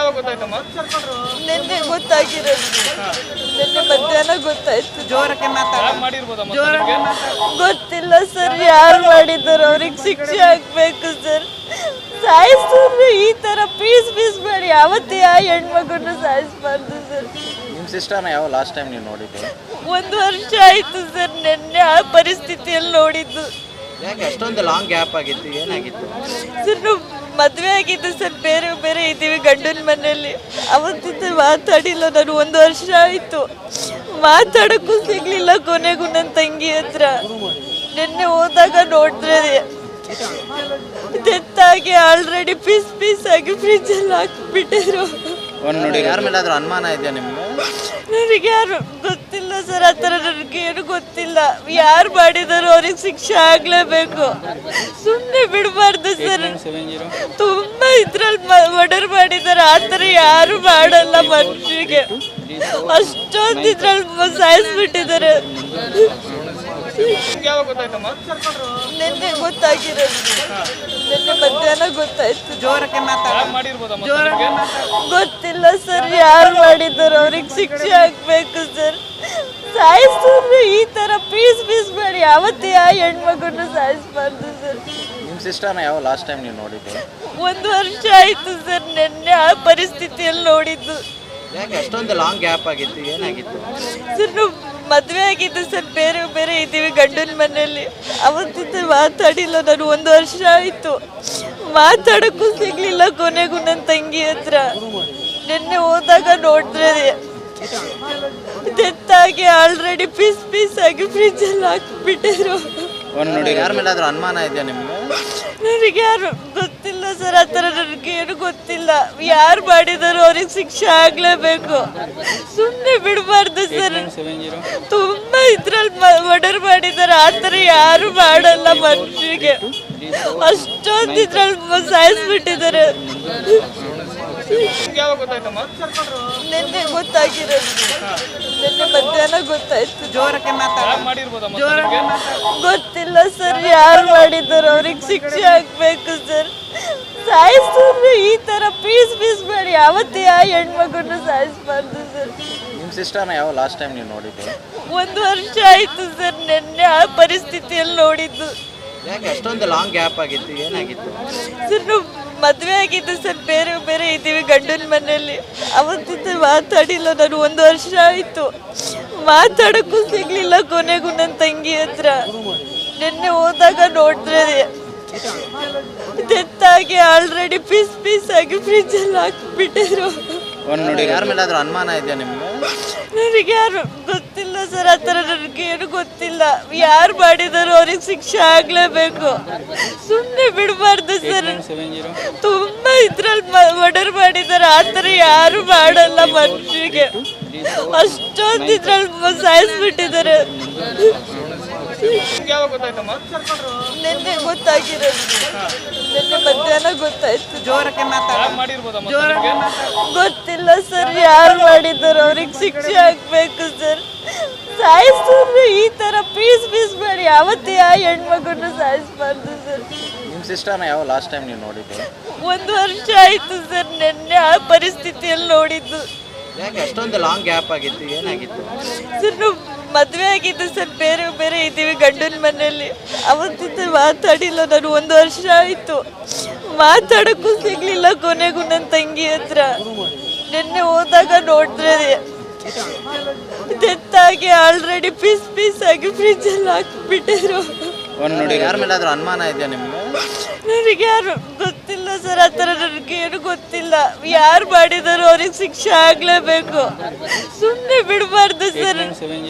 ಯಾವಾಗ ಗೊತ್ತಾಯ್ತಮ್ಮ? ನಿನ್ನೆ ಗೊತ್ತಾಗಿರೋದು. ನಿನ್ನೆ ಮಧ್ಯಾಹ್ನ ಗೊತ್ತಾಯ್ತು. ಜೋರಕ್ಕೆ ಮಾಡಿರ್ಬೋದಮ್ಮ? ಗೊತ್ತಿಲ್ಲ ಸರ್, ಯಾರು ಮಾಡಿದ್ದಾರೆ ಅವ್ರಿಗೆ ಶಿಕ್ಷೆ ಆಗ್ಬೇಕು ಸರ್. ಸಾಯಿಸಿದ್ರು ಈ ತರ ಪೀಸ್ ಮಾಡಿ ಯಾವತ್ತೇ ಆ ಹೆಣ್ಮಗುನ ಸಾಯಿಸಬಾರ್ದು ಸರ್. ನಿಮ್ಮ ಸಿಸ್ಟರ್ನ ಯಾವ ಲಾಸ್ಟ್ ಟೈಮ್ ನೀವು ನೋಡಿದ್ದು? 1 ವರ್ಷ ಆಯ್ತು ಸರ್, ನಿನ್ನೆ ಆ ಪರಿಸ್ಥಿತಿಯಲ್ಲಿ ನೋಡಿದ್ದು. ಯಾಕೆ ಅಷ್ಟೊಂದು ಲಾಂಗ್ ಗ್ಯಾಪ್ ಆಗಿತ್ತು? ಏನಾಗಿತ್ತು ಸರ್? ನಾವು ಮದುವೆ ಆಗಿದ್ದು ಸರ್, ಬೇರೆ ಇದ್ದೀವಿ ಗಂಡನ ಮನೆಯಲ್ಲಿ. ಅವತ್ತಿಂದ ಮಾತಾಡಿಲ್ಲ ನಾನು, 1 ವರ್ಷ ಆಯಿತು. ಮಾತಾಡೋಕ್ಕೂ ಸಿಗ್ಲಿಲ್ಲ. ಕೊನೆಗೂ ನನ್ನ ತಂಗಿ ಹತ್ರ ನಿನ್ನೆ ಹೋದಾಗ ನೋಡಿದ್ರೆ ಡೆತ್ ಆಗಿ ಆಲ್ರೆಡಿ ಪೀಸ್ ಆಗಿ ಫ್ರಿಜ್ಜಲ್ಲಿ ಹಾಕಿಬಿಟ್ಟಿದ್ರು. ಯಾರ ಮೇಲಾದ್ರೂ ಅನುಮಾನ ಇದೆಯಾ ನಿಮ್ಗೆ? ನನಗೆ ಯಾರು ಗೊತ್ತಿಲ್ಲ ಸರ್, ಆ ಥರ ನನಗೆ ಏನು ಗೊತ್ತಿಲ್ಲ. ಯಾರು ಮಾಡಿದಾರೋ ಅವ್ರಿಗೆ ಶಿಕ್ಷೆ ಆಗ್ಲೇಬೇಕು, ಸುಮ್ಮನೆ ಬಿಡಬಾರ್ದು ಸರ್. ತುಂಬಾ ಇದ್ರಲ್ಲಿ ಮರ್ಡರ್ ಮಾಡಿದಾರೆ, ಆ ಥರ ಯಾರು ಮಾಡಲ್ಲ ಮನುಷ್ಯರಿಗೆ. ಅಷ್ಟೊಂದು ಇದ್ರಲ್ಲಿ ಸಾಯಿಸ್ಬಿಟ್ಟಿದ್ದಾರೆ. ಯಾವಾಗ ಗೊತ್ತಾಯ್ತಮ್ಮ? ನಿನ್ನೆ ಗೊತ್ತಾಗಿರೋದು. ನಿನ್ನೆ ಮಧ್ಯಾಹ್ನ ಗೊತ್ತಾಯ್ತು. ಜೋರಕ್ಕೆ ಮಾಡಿರ್ಬೋದಮ್ಮ? ಗೊತ್ತಿಲ್ಲ ಸರ್, ಯಾರು ಮಾಡಿದ್ದಾರೆ ಅವ್ರಿಗೆ ಶಿಕ್ಷೆ ಆಗ್ಬೇಕು ಸರ್. ಸಾಯಿಸಿದ್ರು ಈ ತರ ಪೀಸ್ ಮಾಡಿ ಯಾವತ್ತೇ ಆ ಹೆಣ್ಮಗುನ ಸಾಯಿಸಬಾರ್ದು ಸರ್. ನಿಮ್ಮ ಸಿಸ್ಟರ್ನ ಯಾವ ಲಾಸ್ಟ್ ಟೈಮ್ ನೀವು ನೋಡಿದ್ದು? 1 ವರ್ಷ ಆಯ್ತು ಸರ್, ನಿನ್ನೆ ಆ ಪರಿಸ್ಥಿತಿಯಲ್ಲಿ ನೋಡಿದ್ದು. ಯಾಕೆ ಅಷ್ಟೊಂದು ಲಾಂಗ್ ಗ್ಯಾಪ್ ಆಗಿತ್ತು? ಏನಾಗಿತ್ತು ಸರ್? ನಾವು ಮದುವೆ ಆಗಿದ್ದು ಸರ್, ಬೇರೆ ಇದ್ದೀವಿ ಗಂಡನ ಮನೆಯಲ್ಲಿ. ಅವತ್ತಿಂದ ಮಾತಾಡಿಲ್ಲ ನಾನು, 1 ವರ್ಷ ಆಯಿತು. ಮಾತಾಡೋಕ್ಕೂ ಸಿಗ್ಲಿಲ್ಲ. ಕೊನೆಗೂ ನನ್ನ ತಂಗಿ ಹತ್ರ ನಿನ್ನೆ ಹೋದಾಗ ನೋಡಿದ್ರೆ ಡೆತ್ ಆಗಿ ಆಲ್ರೆಡಿ ಪೀಸ್ ಆಗಿ ಫ್ರಿಜ್ಜಲ್ಲಿ ಹಾಕಿಬಿಟ್ಟಿದ್ರು. ಯಾರ ಮೇಲಾದ್ರೂ ಅನುಮಾನ ಇದೆಯಾ ನಿಮ್ಗೆ? ನನಗೆ ಯಾರು ಗೊತ್ತಿಲ್ಲ ಸರ್, ಆ ಥರ ನನಗೆ ಏನು ಗೊತ್ತಿಲ್ಲ. ಯಾರು ಮಾಡಿದಾರೋ ಅವ್ರಿಗೆ ಶಿಕ್ಷೆ ಆಗ್ಲೇಬೇಕು, ಸುಮ್ಮನೆ ಬಿಡಬಾರ್ದು ಸರ್. ತುಂಬಾ ಇದ್ರಲ್ಲಿ ಮರ್ಡರ್ ಮಾಡಿದ್ದಾರೆ, ಆ ಥರ ಯಾರು ಮಾಡಲ್ಲ ಮನುಷ್ಯರಿಗೆ. ಅಷ್ಟೊಂದು ಇದ್ರಲ್ಲಿ ಸಾಯಿಸ್ಬಿಟ್ಟಿದ್ದಾರೆ. ಯಾವಾಗ ಗೊತ್ತಾಯ್ತಮ್ಮ? ನಿನ್ನೆ ಗೊತ್ತಾಗಿರೋದು. ನಿನ್ನೆ ಮಧ್ಯಾಹ್ನ ಗೊತ್ತಾಯ್ತು. ಜೋರಕ್ಕೆ ಮಾಡಿರ್ಬೋದಮ್ಮ? ಗೊತ್ತಿಲ್ಲ ಸರ್, ಯಾರು ಮಾಡಿದಾರೋ ಅವ್ರಿಗೆ ಶಿಕ್ಷೆ ಆಗ್ಬೇಕು ಸರ್. ಸಾಯಿಸಿದ್ರು ಈ ತರ ಪೀಸ್ ಮಾಡಿ ಯಾವತ್ತೇ ಆ ಹೆಣ್ಮಗುನ ಸಾಯಿಸಬಾರ್ದು ಸರ್. ನಿಮ್ಮ ಸಿಸ್ಟರ್ನ ಯಾವ ಲಾಸ್ಟ್ ಟೈಮ್ ನೀವು ನೋಡಿದ್ದು? 1 ವರ್ಷ ಆಯ್ತು ಸರ್, ನಿನ್ನೆ ಆ ಪರಿಸ್ಥಿತಿಯಲ್ಲಿ ನೋಡಿದ್ದು. ಯಾಕೆ ಅಷ್ಟೊಂದು ಲಾಂಗ್ ಗ್ಯಾಪ್ ಆಗಿತ್ತು? ಏನಾಗಿತ್ತು ಸರ್? ನಾವು ಮದುವೆ ಆಗಿದ್ದು ಸರ್, ಬೇರೆ ಇದ್ದೀವಿ ಗಂಡನ ಮನೆಯಲ್ಲಿ. ಅವತ್ತಿಂದ ಮಾತಾಡಿಲ್ಲ ನಾನು, 1 ವರ್ಷ ಆಯಿತು. ಮಾತಾಡೋಕ್ಕೂ ಸಿಗ್ಲಿಲ್ಲ. ಕೊನೆಗೂ ನನ್ನ ತಂಗಿ ಹತ್ರ ನಿನ್ನೆ ಹೋದಾಗ ನೋಡಿದ್ರೆ ಡೆತ್ ಆಗಿ ಆಲ್ರೆಡಿ ಪೀಸ್ ಆಗಿ ಫ್ರಿಜ್ಜಲ್ಲಿ ಹಾಕಿಬಿಟ್ಟಿದ್ರು. ಯಾರ ಮೇಲಾದ್ರೂ ಅನುಮಾನ ಇದೆಯಾ ನಿಮ್ಗೆ? ನನಗೆ ಯಾರು ಗೊತ್ತಿಲ್ಲ ಸರ್, ಆ ಥರ ನನಗೆ ಏನು ಗೊತ್ತಿಲ್ಲ. ಯಾರು ಮಾಡಿದಾರೋ ಅವ್ರಿಗೆ ಶಿಕ್ಷೆ ಆಗ್ಲೇಬೇಕು, ಸುಮ್ಮನೆ ಬಿಡಬಾರ್ದು ಸರ್. ತುಂಬಾ ಇದ್ರಲ್ಲಿ ಮರ್ಡರ್ ಮಾಡಿದ್ದಾರೆ, ಆ ಥರ ಯಾರು ಮಾಡಲ್ಲ ಮನುಷ್ಯರಿಗೆ. ಅಷ್ಟೊಂದು ಇದ್ರಲ್ಲಿ ಸಾಯಿಸ್ಬಿಟ್ಟಿದ್ದಾರೆ. ಯಾವಾಗ ಗೊತ್ತಾಯ್ತಮ್ಮ? ನಿನ್ನೆ ಗೊತ್ತಾಗಿರೋದು. ನಿನ್ನೆ ಮಧ್ಯಾಹ್ನ ಗೊತ್ತಾಯ್ತು. ಜೋರಕ್ಕೆ ಮಾಡಿರ್ಬೋದಮ್ಮ? ಗೊತ್ತಿಲ್ಲ ಸರ್, ಯಾರು ಮಾಡಿದಾರೋ ಅವ್ರಿಗೆ ಶಿಕ್ಷೆ ಆಗ್ಬೇಕು ಸರ್. ಸಾಯಿಸಿದ್ರು ಈ ತರ ಪೀಸ್ ಮಾಡಿ ಯಾವತ್ತೇ ಆ ಹೆಣ್ಮಗುನ ಸಾಯಿಸಬಾರ್ದು ಸರ್. ನಿಮ್ಮ ಸಿಸ್ಟರ್ನ ಯಾವ ಲಾಸ್ಟ್ ಟೈಮ್ ನೀವು ನೋಡಿದ್ದು? 1 ವರ್ಷ ಆಯ್ತು ಸರ್, ನಿನ್ನೆ ಆ ಪರಿಸ್ಥಿತಿಯಲ್ಲಿ ನೋಡಿದ್ದು. ಯಾಕೆ ಅಷ್ಟೊಂದು ಲಾಂಗ್ ಗ್ಯಾಪ್ ಆಗಿತ್ತು? ಏನಾಗಿತ್ತು ಸರ್? ನಾವು ಮದುವೆ ಆಗಿದ್ದು ಸರ್, ಬೇರೆ ಇದ್ದೀವಿ ಗಂಡನ ಮನೆಯಲ್ಲಿ. ಅವತ್ತಿಂದ ಮಾತಾಡಿಲ್ಲ ನಾನು, 1 ವರ್ಷ ಆಯಿತು. ಮಾತಾಡೋಕ್ಕೂ ಸಿಗ್ಲಿಲ್ಲ. ಕೊನೆಗೂ ನನ್ನ ತಂಗಿ ಹತ್ರ ನಿನ್ನೆ ಹೋದಾಗ ನೋಡಿದ್ರೆ ಡೆತ್ ಆಗಿ ಆಲ್ರೆಡಿ ಪೀಸ್ ಆಗಿ ಫ್ರಿಜ್ಜಲ್ಲಿ ಹಾಕಿಬಿಟ್ಟಿದ್ರು. ಯಾರ ಮೇಲಾದ್ರೂ ಅನುಮಾನ ಇದೆಯಾ ನಿಮ್ಗೆ? ನನಗೆ ಯಾರು ಗೊತ್ತಿಲ್ಲ ಸರ್, ಆ ಥರ ನನಗೆ ಏನು ಗೊತ್ತಿಲ್ಲ. ಯಾರು ಮಾಡಿದಾರೋ ಅವ್ರಿಗೆ ಶಿಕ್ಷೆ ಆಗ್ಲೇಬೇಕು, ಸುಮ್ಮನೆ ಬಿಡಬಾರ್ದು ಸರ್.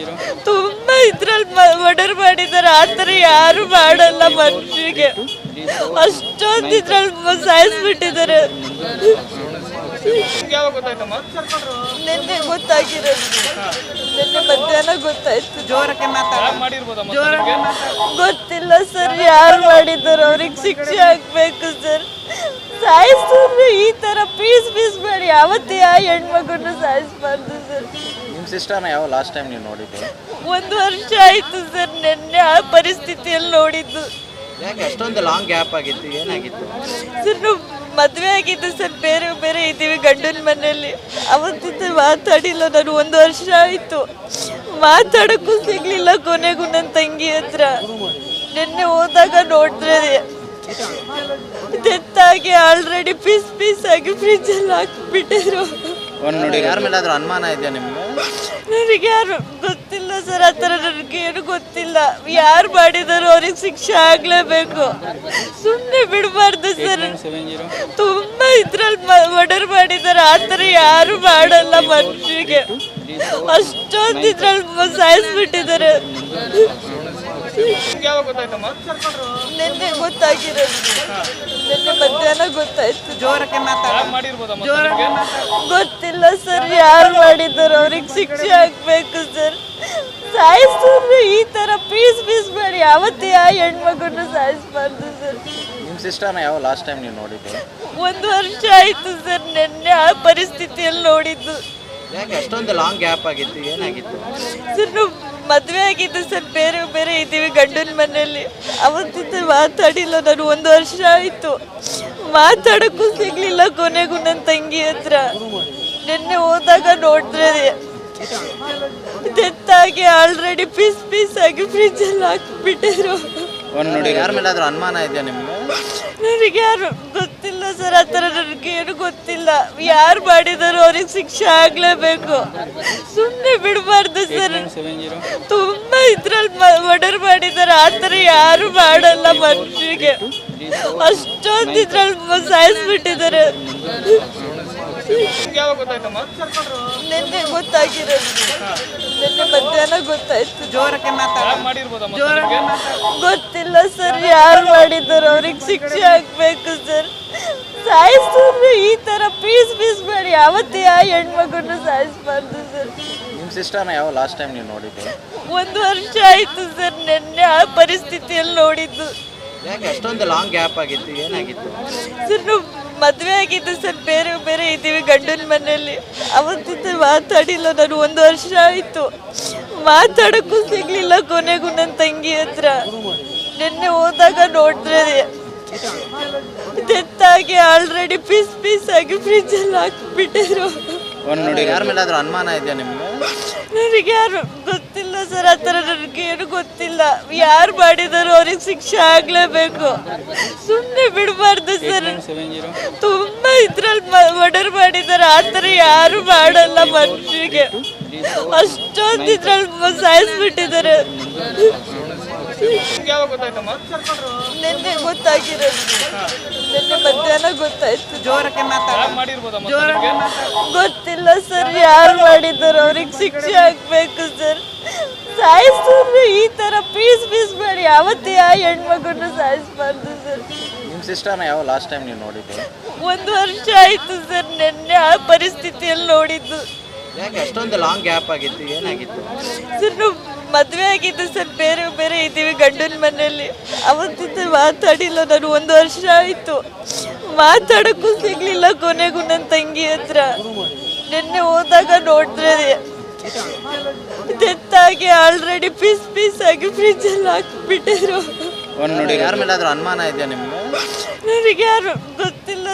ತುಂಬಾ ಇದ್ರಲ್ಲಿ ಮರ್ಡರ್ ಮಾಡಿದ್ದಾರೆ, ಆ ಥರ ಯಾರು ಮಾಡಲ್ಲ ಮನುಷ್ಯರಿಗೆ. ಅಷ್ಟೊಂದು ಇದ್ರಲ್ಲಿ ಸಾಯಿಸ್ಬಿಟ್ಟಿದ್ದಾರೆ. ಯಾವಾಗ ಗೊತ್ತಾಯ್ತಮ್ಮ? ನಿನ್ನೆ ಗೊತ್ತಾಗಿರೋದು. ನಿನ್ನೆ ಮಧ್ಯಾಹ್ನ ಗೊತ್ತಾಯ್ತು. ಜೋರಕ್ಕೆ ಮಾಡಿರ್ಬೋದಮ್ಮ? ಗೊತ್ತಿಲ್ಲ ಸರ್, ಯಾರು ಮಾಡಿದಾರೋ ಅವ್ರಿಗೆ ಶಿಕ್ಷೆ ಆಗ್ಬೇಕು ಸರ್. ಸಾಯಿಸಿದ್ರು ಈ ತರ ಪೀಸ್ ಮಾಡಿ ಯಾವತ್ತೇ ಆ ಹೆಣ್ಮಗುನ ಸಾಯಿಸಬಾರ್ದು ಸರ್. ನಿಮ್ಮ ಸಿಸ್ಟರ್ನ ಯಾವ ಲಾಸ್ಟ್ ಟೈಮ್ ನೀವು ನೋಡಿದ್ದು? 1 ವರ್ಷ ಆಯ್ತು ಸರ್, ನಿನ್ನೆ ಆ ಪರಿಸ್ಥಿತಿಯಲ್ಲಿ ನೋಡಿದ್ದು. ಯಾಕೆ ಅಷ್ಟೊಂದು ಲಾಂಗ್ ಗ್ಯಾಪ್ ಆಗಿತ್ತು? ಏನಾಗಿತ್ತು ಸರ್? ನಾವು ಮದುವೆ ಆಗಿದ್ದು ಸರ್, ಬೇರೆ ಬೇರೆ ಇದ್ದೀವಿ ಗಂಡನ ಮನೆಯಲ್ಲಿ. ಅವತ್ತಿಂದ ಮಾತಾಡಿಲ್ಲ ನಾನು, 1 ವರ್ಷ ಆಯಿತು. ಮಾತಾಡೋಕ್ಕೂ ಸಿಗ್ಲಿಲ್ಲ. ಕೊನೆಗೂ ನನ್ನ ತಂಗಿ ಹತ್ರ ನಿನ್ನೆ ಹೋದಾಗ ನೋಡಿದ್ರೆ ಡೆತ್ ಆಗಿ ಆಲ್ರೆಡಿ ಪೀಸ್ ಆಗಿ ಫ್ರಿಜ್ಜಲ್ಲಿ ಹಾಕಿಬಿಟ್ಟಿದ್ರು. ಯಾರ ಮೇಲಾದ್ರೂ ಅನುಮಾನ ಇದೆಯಾ ನಿಮ್ಗೆ? ನನಗೆ ಯಾರು ಗೊತ್ತಿಲ್ಲ ಸರ್, ಆ ಥರ ನನಗೆ ಏನು ಗೊತ್ತಿಲ್ಲ. ಯಾರು ಮಾಡಿದಾರೋ ಅವ್ರಿಗೆ ಶಿಕ್ಷೆ ಆಗ್ಲೇಬೇಕು. ಸುಮ್ಮನೆ ಬಿಡಬಾರ್ದು ಸರ್. ತುಂಬಾ ಇದ್ರಲ್ಲಿ ಮರ್ಡರ್ ಮಾಡಿದ್ದಾರೆ. ಆ ಥರ ಯಾರು ಮಾಡಲ್ಲ ಮನುಷ್ಯರಿಗೆ. ಅಷ್ಟೊಂದು ಇದ್ರಲ್ಲಿ ಸಾಯಿಸ್ಬಿಟ್ಟಿದ್ದಾರೆ. ಯಾವಾಗ ಗೊತ್ತಾಯ್ತಮ್ಮ? ನಿನ್ನೆ ಗೊತ್ತಾಗಿರೋದು, ನಿನ್ನೆ ಮಧ್ಯಾಹ್ನ ಗೊತ್ತಾಯ್ತು. ಜೋರಕ್ಕೆ ಮಾಡಿರ್ಬೋದಮ್ಮ? ಗೊತ್ತಿಲ್ಲ ಸರ್, ಯಾರು ಮಾಡಿದ್ದಾರೆ ಅವ್ರಿಗೆ ಶಿಕ್ಷೆ ಆಗ್ಬೇಕು ಸರ್. ಸಾಯಿಸಿದ್ರು ಈ ತರ ಪೀಸ್ ಮಾಡಿ ಯಾವತ್ತೇ ಆ ಹೆಣ್ಮಗುನ ಸಾಯಿಸ್ಬಾರ್ದು ಸರ್. ನಿಮ್ಮ ಸಿಸ್ಟರ್ನ ಯಾವ ಲಾಸ್ಟ್ ಟೈಮ್ ನೀವು ನೋಡಿದ್ದು? 1 ವರ್ಷ ಆಯ್ತು ಸರ್, ನಿನ್ನೆ ಆ ಪರಿಸ್ಥಿತಿಯಲ್ಲಿ ನೋಡಿದ್ದು. ಯಾಕೆ ಅಷ್ಟೊಂದು ಲಾಂಗ್ ಗ್ಯಾಪ್ ಆಗಿತ್ತು? ಏನಾಗಿತ್ತು ಸರ್, ನಾವು ಮದುವೆ ಆಗಿದ್ದು ಸರ್, ಬೇರೆ ಬೇರೆ ಇದ್ದೀವಿ ಗಂಡನ ಮನೆಯಲ್ಲಿ. ಅವತ್ತಿಂದ ಮಾತಾಡಿಲ್ಲ ನಾನು, 1 ವರ್ಷ ಆಯಿತು. ಮಾತಾಡೋಕ್ಕೂ ಸಿಗ್ಲಿಲ್ಲ. ಕೊನೆಗೂ ನನ್ನ ತಂಗಿ ಹತ್ರ ನಿನ್ನೆ ಹೋದಾಗ ನೋಡಿದ್ರೆ ಡೆತ್ ಆಗಿ ಆಲ್ರೆಡಿ ಪೀಸ್ ಆಗಿ ಫ್ರಿಜ್ಜಲ್ಲಿ ಹಾಕಿಬಿಟ್ಟಿದ್ರು. ಯಾರ ಮೇಲಾದ್ರೂ ಅನುಮಾನ ಇದೆಯಾ ನಿಮ್ಗೆ? ನನಗೆ ಯಾರು ಗೊತ್ತಿಲ್ಲ ಸರ್, ಆ ಥರ ನನಗೆ ಏನು ಗೊತ್ತಿಲ್ಲ. ಯಾರು ಮಾಡಿದಾರೋ ಅವ್ರಿಗೆ ಶಿಕ್ಷೆ ಆಗ್ಲೇಬೇಕು. ಸುಮ್ಮನೆ ಬಿಡಬಾರ್ದು ಸರ್. ತುಂಬಾ ಇದ್ರಲ್ಲಿ ಮರ್ಡರ್ ಮಾಡಿದ್ದಾರೆ. ಆ ಥರ ಯಾರು ಮಾಡಲ್ಲ ಮನುಷ್ಯರಿಗೆ. ಅಷ್ಟೊಂದು ಇದ್ರಲ್ಲಿ ಸಾಯಿಸ್ಬಿಟ್ಟಿದ್ದಾರೆ. ಯಾವಾಗ ಗೊತ್ತಾಯ್ತಮ್ಮ? ನಿನ್ನೆ ಗೊತ್ತಾಗಿರೋದು, ನಿನ್ನೆ ಮಧ್ಯಾಹ್ನ ಗೊತ್ತಾಯ್ತು. ಜೋರಕ್ಕೆ ಮಾಡಿರ್ಬೋದಮ್ಮ? ಗೊತ್ತಿಲ್ಲ ಸರ್, ಯಾರು ಮಾಡಿದಾರೋ ಅವ್ರಿಗೆ ಶಿಕ್ಷೆ ಆಗ್ಬೇಕು ಸರ್. ಸಾಯಿಸಿದ್ರು ಈ ತರ ಪೀಸ್ ಮಾಡಿ ಯಾವತ್ತೇ ಆ ಹೆಣ್ಮಗುನ ಸಾಯಿಸ್ಬಾರ್ದು ಸರ್. ನಿಮ್ಮ ಸಿಸ್ಟರ್ನ ಯಾವ ಲಾಸ್ಟ್ ಟೈಮ್ ನೀವು ನೋಡಿದ್ದು? 1 ವರ್ಷ ಆಯ್ತು ಸರ್, ನಿನ್ನೆ ಆ ಪರಿಸ್ಥಿತಿಯಲ್ಲಿ ನೋಡಿದ್ದು. ಯಾಕೆ ಅಷ್ಟೊಂದು ಲಾಂಗ್ ಗ್ಯಾಪ್ ಆಗಿತ್ತು? ಏನಾಗಿತ್ತು ಸರ್, ನಾವು ಮದುವೆ ಆಗಿದ್ದು ಸರ್, ಬೇರೆ ಬೇರೆ ಇದ್ದೀವಿ ಗಂಡನ ಮನೆಯಲ್ಲಿ. ಅವತ್ತಿಂದ ಮಾತಾಡಿಲ್ಲ ನಾನು, 1 ವರ್ಷ ಆಯಿತು. ಮಾತಾಡೋಕ್ಕೂ ಸಿಗ್ಲಿಲ್ಲ. ಕೊನೆಗೂ ನನ್ನ ತಂಗಿ ಹತ್ರ ನಿನ್ನೆ ಹೋದಾಗ ನೋಡಿದ್ರೆ ಡೆತ್ ಆಗಿ ಆಲ್ರೆಡಿ ಪೀಸ್ ಆಗಿ ಫ್ರಿಜ್ಜಲ್ಲಿ ಹಾಕಿಬಿಟ್ಟಿದ್ರು. ಯಾರ ಮೇಲಾದ್ರೂ ಅನುಮಾನ ಇದೆಯಾ ನಿಮ್ಗೆ? ನನಗೆ ಯಾರು ಗೊತ್ತಿಲ್ಲ ಸರ್, ಆ ಥರ ನನಗೆ ಏನು ಗೊತ್ತಿಲ್ಲ. ಯಾರು ಮಾಡಿದಾರೋ ಅವ್ರಿಗೆ ಶಿಕ್ಷೆ ಆಗ್ಲೇಬೇಕು. ಸುಮ್ಮನೆ ಬಿಡಬಾರ್ದು ಸರ್. ತುಂಬಾ ಇದ್ರಲ್ಲಿ ಮರ್ಡರ್ ಮಾಡಿದ್ದಾರೆ. ಆ ಥರ ಯಾರು ಮಾಡಲ್ಲ ಮನುಷ್ಯರಿಗೆ. ಅಷ್ಟೊಂದು ಇದ್ರಲ್ಲಿ ಸಾಯಿಸ್ಬಿಟ್ಟಿದ್ದಾರೆ. ಯಾವಾಗ ಗೊತ್ತಾಯ್ತಮ್ಮ? ನಿನ್ನೆ ಗೊತ್ತಾಗಿರೋದು, ನಿನ್ನೆ ಮಧ್ಯಾಹ್ನ ಗೊತ್ತಾಯ್ತು. ಜೋರಕ್ಕೆ ಮಾಡಿರ್ಬೋದಮ್ಮ? ಗೊತ್ತಿಲ್ಲ ಸರ್, ಯಾರು ಮಾಡಿದಾರೋ ಅವ್ರಿಗೆ ಶಿಕ್ಷೆ ಆಗ್ಬೇಕು ಸರ್. ಸಾಯಿಸಿದ್ರು ಈ ತರ ಪೀಸ್ ಮಾಡಿ ಯಾವತ್ತೇ ಆ ಹೆಣ್ಮಗುನ ಸಾಯಿಸ್ಬಾರ್ದು ಸರ್. ನಿಮ್ಮ ಸಿಸ್ಟರ್ನ ಯಾವ ಲಾಸ್ಟ್ ಟೈಮ್ ನೀವು ನೋಡಿದ್ದು? 1 ವರ್ಷ ಆಯ್ತು ಸರ್, ನಿನ್ನೆ ಆ ಪರಿಸ್ಥಿತಿಯಲ್ಲಿ ನೋಡಿದ್ದು. ಯಾಕೆ ಅಷ್ಟೊಂದು ಲಾಂಗ್ ಗ್ಯಾಪ್ ಆಗಿತ್ತು? ಏನಾಗಿತ್ತು ಸರ್, ನಾವು ಮದುವೆ ಆಗಿದ್ದು ಸರ್, ಬೇರೆ ಬೇರೆ ಇದ್ದೀವಿ ಗಂಡನ ಮನೆಯಲ್ಲಿ. ಅವತ್ತಿಂದ ಮಾತಾಡಿಲ್ಲ ನಾನು, 1 ವರ್ಷ ಆಯಿತು. ಮಾತಾಡೋಕ್ಕೂ ಸಿಗ್ಲಿಲ್ಲ. ಕೊನೆಗೂ ನನ್ನ ತಂಗಿ ಹತ್ರ ನಿನ್ನೆ ಹೋದಾಗ ನೋಡಿದ್ರೆ ಡೆತ್ ಆಗಿ ಆಲ್ರೆಡಿ ಪೀಸ್ ಆಗಿ ಫ್ರಿಜ್ಜಲ್ಲಿ ಹಾಕಿಬಿಟ್ಟಿದ್ರು. ಯಾರ ಮೇಲಾದ್ರೂ ಅನುಮಾನ ಇದೆಯಾ ನಿಮ್ಗೆ? ನನಗೆ ಯಾರು ಗೊತ್ತಿಲ್ಲ